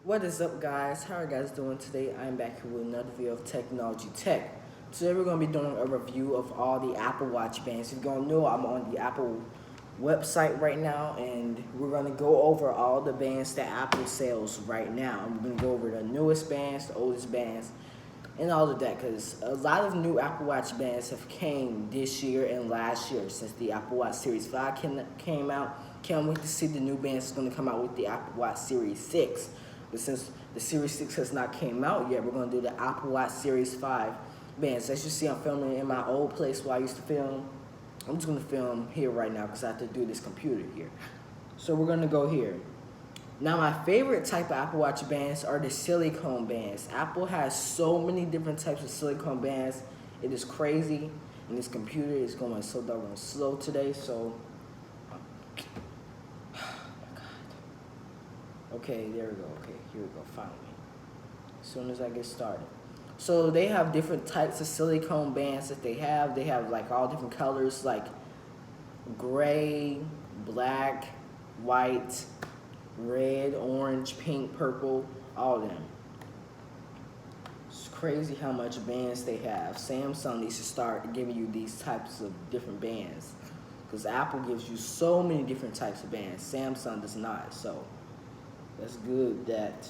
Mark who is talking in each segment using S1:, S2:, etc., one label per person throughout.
S1: What is up, guys? How are you guys doing today? I'm back here with another video of Technology Tech. Today we're going to be doing a review of all the Apple Watch bands. If you're going to know, I'm on the Apple website right now, and we're going to go over all the bands that Apple sells right now. I'm going to go over the newest bands, the oldest bands, and all of that, because a lot of new Apple Watch bands have came this year and last year since the Apple Watch Series 5 came out. Can't wait to see the new bands that's going to come out with the Apple Watch Series 6. But since the Series 6 has not came out yet, we're going to do the Apple Watch Series 5 bands. As you see, I'm filming in my old place where I used to film. I'm just going to film here right now because I have to do this computer here. So we're going to go here. Now, my favorite type of Apple Watch bands are the silicone bands. Apple has so many different types of silicone bands. It is crazy, and this computer is going so doggone slow today, so... Okay, there we go. Okay, here we go, finally. As soon as I get started. So they have different types of silicone bands that they have. They have like all different colors, like gray, black, white, red, orange, pink, purple, all of them. It's crazy how much bands they have. Samsung needs to start giving you these types of different bands, because Apple gives you so many different types of bands. Samsung does not. So that's good that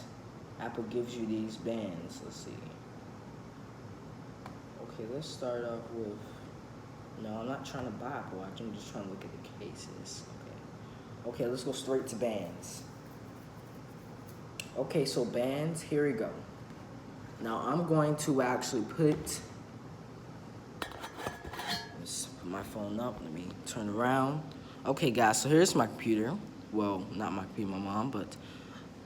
S1: Apple gives you these bands. Let's see. Okay, let's start off with... No, I'm not trying to buy Apple Watch. I'm just trying to look at the cases. Okay, let's go straight to bands. Okay, so bands, here we go. Now I'm going to actually put... Let's put my phone up. Let me turn around. Okay, guys, so here's my computer. Well, not my computer, my mom, but...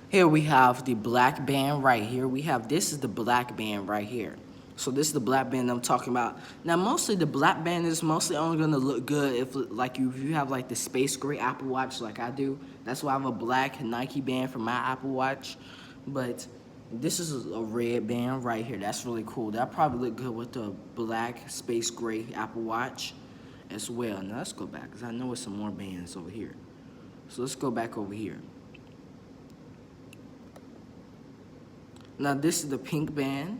S1: Here we have the black band right here. This is the black band right here. So this is the black band I'm talking about. Now, mostly the black band is mostly only gonna look good if you have like the space gray Apple Watch like I do. That's why I have a black Nike band for my Apple Watch. But this is a red band right here. That's really cool. That probably look good with the black space gray Apple Watch as well. Now let's go back, because I know there's some more bands over here. So let's go back over here. Now this is the pink band.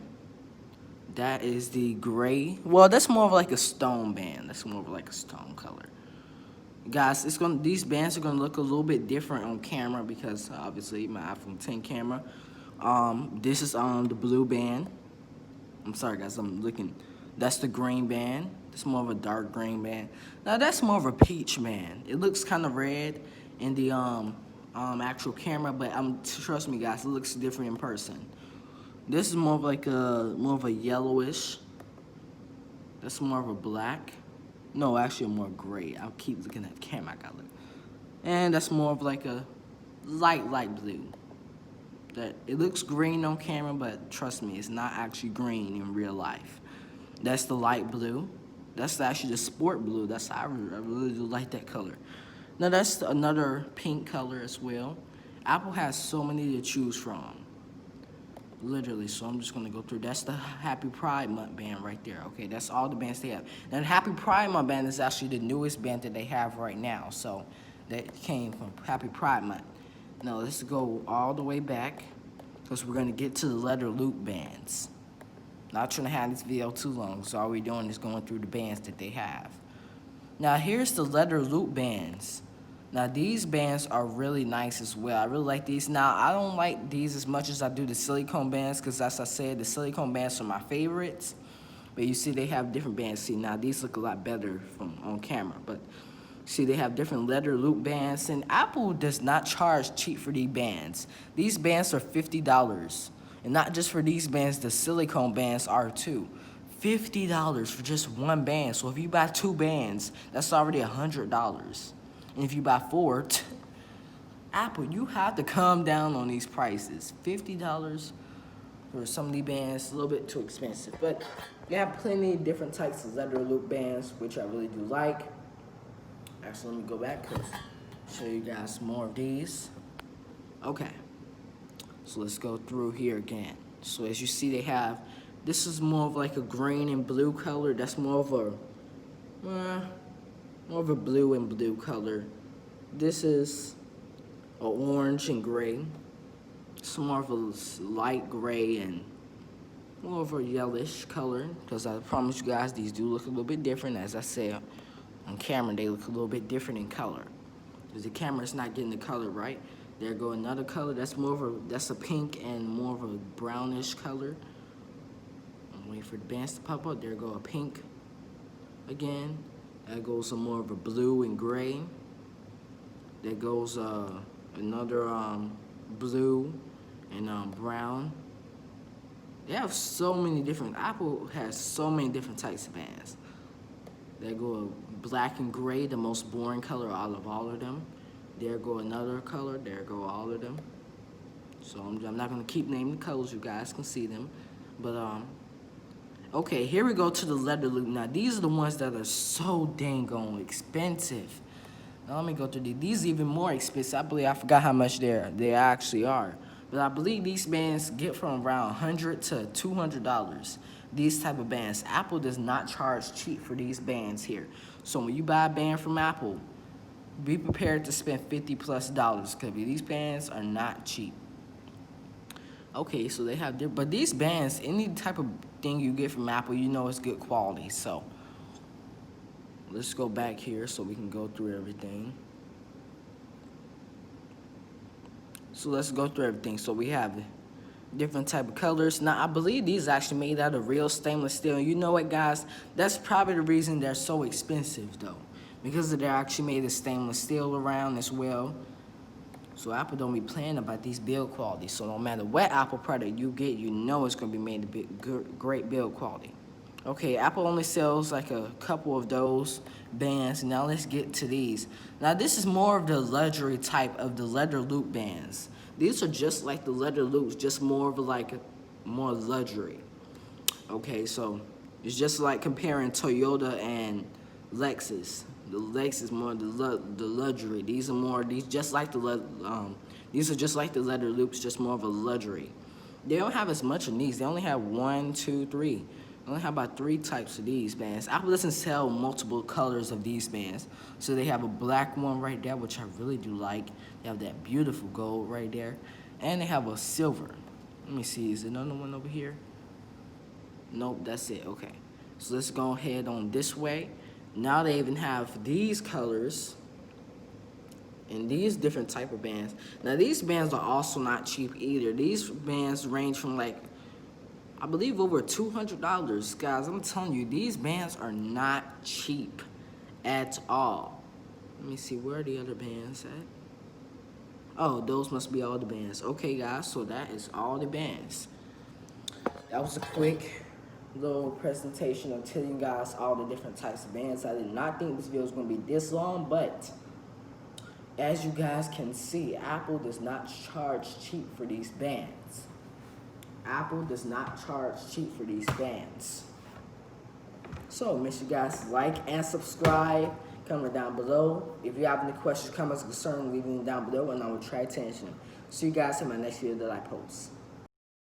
S1: That is the gray. Well, that's more of like a stone band. That's more of like a stone color. Guys, these bands are gonna look a little bit different on camera because obviously my iPhone 10 camera. This is the blue band. I'm sorry guys, I'm looking. That's the green band. It's more of a dark green band. Now that's more of a peach band. It looks kind of red in the actual camera, but trust me guys, it looks different in person. This is more of a yellowish. That's more of a black. No, actually more gray. I'll keep looking at the camera. I gotta look. And that's more of like a light blue. That it looks green on camera, but trust me, it's not actually green in real life. That's the light blue. That's actually the sport blue. I really do like that color. Now that's another pink color as well. Apple has so many to choose from. Literally, so I'm just gonna go through. That's the Happy Pride Month band right there. Okay, that's all the bands they have. Now the Happy Pride Month band is actually the newest band that they have right now. So that came from Happy Pride Month. Now let's go all the way back, because we're gonna get to the leather loop bands. Not trying to have this video too long, so all we're doing is going through the bands that they have. Now here's the leather loop bands. Now these bands are really nice as well. I really like these. Now I don't like these as much as I do the silicone bands, because as I said, the silicone bands are my favorites. But you see they have different bands. See, now these look a lot better from on camera. But see, they have different leather loop bands. And Apple does not charge cheap for these bands. These bands are $50. And not just for these bands, the silicone bands are too. $50 for just one band. So if you buy two bands, that's already $100. And if you buy four, Apple, you have to calm down on these prices. $50 for some of these bands, a little bit too expensive. But you have plenty of different types of leather loop bands, which I really do like. Actually, let me go back because show you guys more of these. Okay, so let's go through here again. So as you see, they have, this is more of like a green and blue color. That's more of a blue and blue color. This is a orange and gray. It's more of a light gray and more of a yellowish color, because I promise you guys these do look a little bit different. As I said, on camera they look a little bit different in color, because the camera's not getting the color right. There go another color that's more of a, that's a pink and more of a brownish color. I'm waiting for the bands to pop up. There go a pink again. That goes some more of a blue and gray. There goes another blue and brown. They have so many different, Apple has so many different types of bands. There go a black and gray, the most boring color out of all of them. There go another color, there go all of them. So I'm not gonna keep naming the colors, you guys can see them. But okay, here we go to the leather loop. Now these are the ones that are so dang on expensive. Now let me go through these. These are even more expensive. I believe, I forgot how much they actually are. But I believe these bands get from around $100 to $200. These type of bands. Apple does not charge cheap for these bands here. So when you buy a band from Apple, be prepared to spend $50+ because these bands are not cheap. Okay, so they have, but these bands, any type of thing you get from Apple, you know it's good quality. So let's go back here so we can go through everything. So let's go through everything. So we have different type of colors. Now I believe these are actually made out of real stainless steel. And you know what, guys? That's probably the reason they're so expensive though, because they're actually made of stainless steel around as well. So Apple don't be playing about these build quality. So no matter what Apple product you get, you know it's gonna be made to great build quality. Okay, Apple only sells like a couple of those bands. Now let's get to these. Now this is more of the luxury type of the leather loop bands. These are just like the leather loops, just more of more luxury. Okay, so it's just like comparing Toyota and Lexus. The Lexus more the luxury. These are just like the leather loops, just more of a luxury. They don't have as much of these. They only have 1, 2, 3. They only have about 3 types of these bands. Apple doesn't sell multiple colors of these bands. So they have a black one right there, which I really do like. They have that beautiful gold right there. And they have a silver. Let me see, is there another one over here? Nope, that's it, okay. So let's go ahead on this way. Now they even have these colors and these different type of bands. Now these bands are also not cheap either. These bands range from like, I believe over $200. Guys, I'm telling you, these bands are not cheap at all. Let me see, where are the other bands at? Oh, those must be all the bands. Okay, guys, so that is all the bands. That was a quick little presentation of telling you guys all the different types of bands. I did not think this video was going to be this long, but as you guys can see, Apple does not charge cheap for these bands. Apple does not charge cheap for these bands. So make sure you guys like and subscribe. Comment down below. If you have any questions, comments, concerns, leave them down below and I will try to answer them. See you guys in my next video that I post.